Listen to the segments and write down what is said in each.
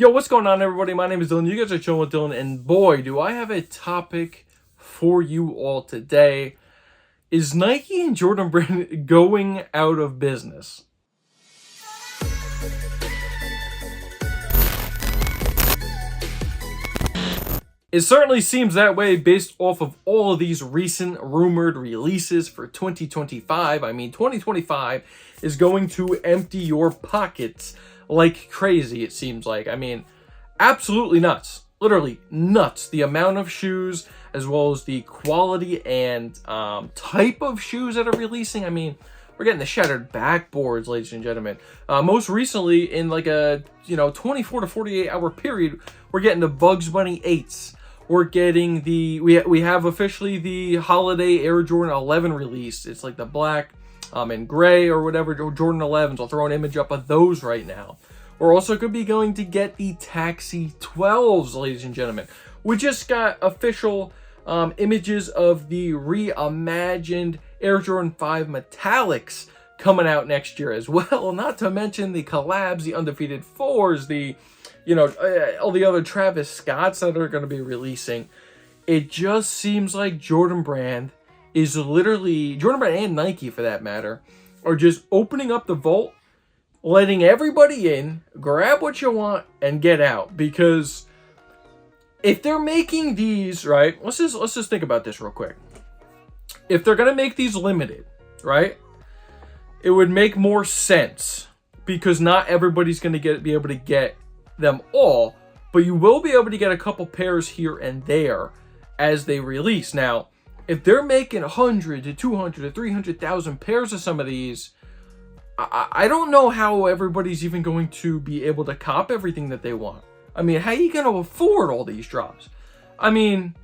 Yo, what's going on, everybody? My name is Dylan. You guys are chilling with Dylan, and boy, do I have a topic for you all today. Is Nike and Jordan Brand going out of business? It certainly seems that way based off of all of these recent rumored releases for 2025. I mean, 2025 is going to empty your pockets like crazy, it seems like. I mean, absolutely nuts. Literally nuts. The amount of shoes, as well as the quality and type of shoes that are releasing. I mean, we're getting the shattered backboards, ladies and gentlemen. Most recently, in like a 24 to 48 hour period, we're getting the Bugs Bunny 8s. We're getting we have officially the holiday Air Jordan 11 release. It's like the black and gray or whatever Jordan 11s. I'll throw an image up of those right now. We're also going to be going to get the Taxi 12s, ladies and gentlemen. We just got official images of the reimagined Air Jordan 5 Metallics coming out next year as well. Not to mention the collabs, the Undefeated 4s, the all the other Travis Scotts that are going to be releasing. It just seems like Jordan Brand and Nike for that matter, are just opening up the vault, letting everybody in, grab what you want, and get out. Because if they're making these, right, let's just think about this real quick. If they're going to make these limited, right, it would make more sense because not everybody's going to be able to get them all, but you will be able to get a couple pairs here and there as they release. Now, if they're making 100 to 200 to 300,000 pairs of some of these, I don't know how everybody's even going to be able to cop everything that they want. I mean, how are you going to afford all these drops? I mean,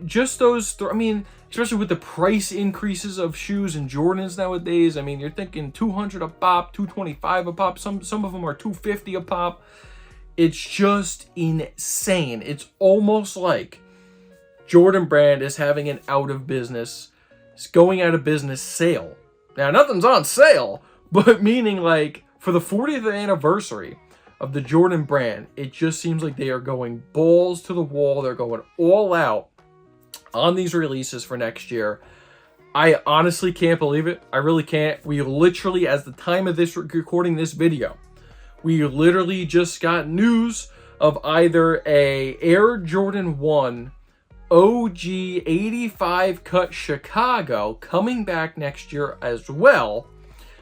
just those, especially with the price increases of shoes and Jordans nowadays. I mean, you're thinking 200 a pop, 225 a pop. Some of them are 250 a pop. It's just insane. It's almost like Jordan Brand is having an it's going out of business sale. Now, nothing's on sale, but meaning like for the 40th anniversary of the Jordan Brand, it just seems like they are going balls to the wall. They're going all out on these releases for next year. I honestly can't believe it. I really can't. We literally, as the time of this recording this video, we literally just got news of either a Air Jordan 1 OG 85 cut Chicago coming back next year as well.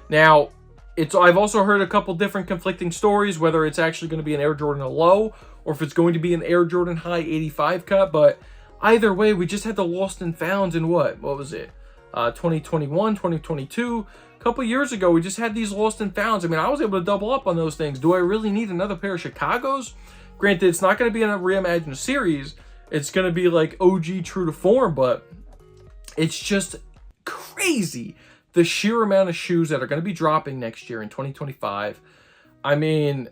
Now, I've also heard a couple different conflicting stories, whether it's actually going to be an Air Jordan low or if it's going to be an Air Jordan high 85 cut. But either way, we just had the lost and founds in what was it? 2021, 2022. A couple years ago, we just had these lost and founds. I mean, I was able to double up on those things. Do I really need another pair of Chicagos? Granted, it's not going to be in a reimagined series. It's going to be like OG true to form, but it's just crazy the sheer amount of shoes that are going to be dropping next year in 2025. I mean,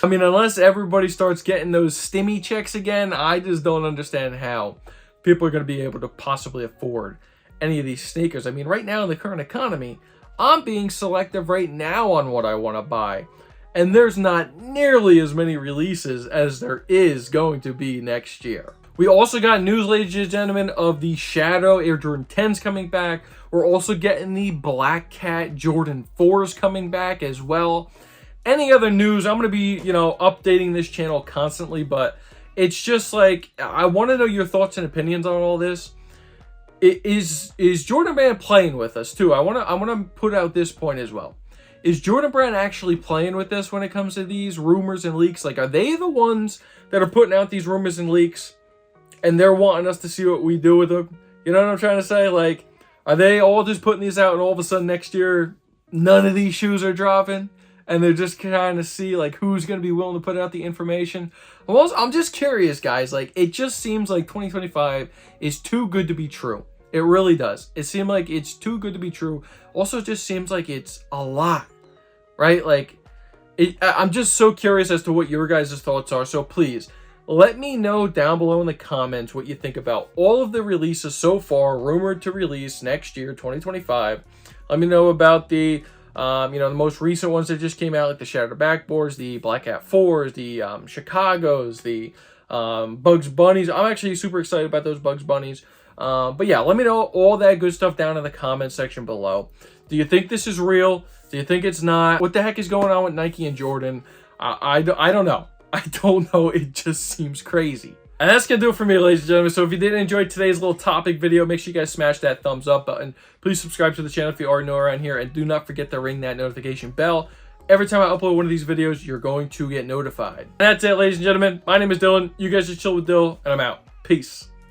unless everybody starts getting those stimmy checks again, I just don't understand how people are going to be able to possibly afford any of these sneakers. I mean, right now in the current economy, I'm being selective right now on what I want to buy. And there's not nearly as many releases as there is going to be next year. We also got news, ladies and gentlemen, of the Shadow Air Jordan 10s coming back. We're also getting the Black Cat Jordan 4s coming back as well. Any other news, I'm going to be, updating this channel constantly, but it's just like, I want to know your thoughts and opinions on all this. Is Jordan Brand playing with us too? I want to put out this point as well. Is Jordan Brand actually playing with this when it comes to these rumors and leaks? Like, are they the ones that are putting out these rumors and leaks and they're wanting us to see what we do with them? You know what I'm trying to say? Like, are they all just putting these out and all of a sudden next year, none of these shoes are dropping? And they're just trying to see, like, who's going to be willing to put out the information? I'm just curious, guys. Like, it just seems like 2025 is too good to be true. It really does. It seems like it's too good to be true. Also, it just seems like it's a lot, right? Like, I'm just so curious as to what your guys' thoughts are. So please, let me know down below in the comments what you think about all of the releases so far, rumored to release next year, 2025. Let me know about the You know, the most recent ones that just came out, like the Shattered Backboards, the Black Hat 4s, the Chicagos, the Bugs Bunnies. I'm actually super excited about those Bugs Bunnies. But yeah, let me know all that good stuff down in the comment section below. Do you think this is real? Do you think it's not? What the heck is going on with Nike and Jordan? I don't know. I don't know. It just seems crazy. And that's going to do it for me, ladies and gentlemen. So if you did enjoy today's little topic video, make sure you guys smash that thumbs up button. Please subscribe to the channel if you already know around here. And do not forget to ring that notification bell. Every time I upload one of these videos, you're going to get notified. And that's it, ladies and gentlemen. My name is Dylan. You guys just chill with Dill, and I'm out. Peace.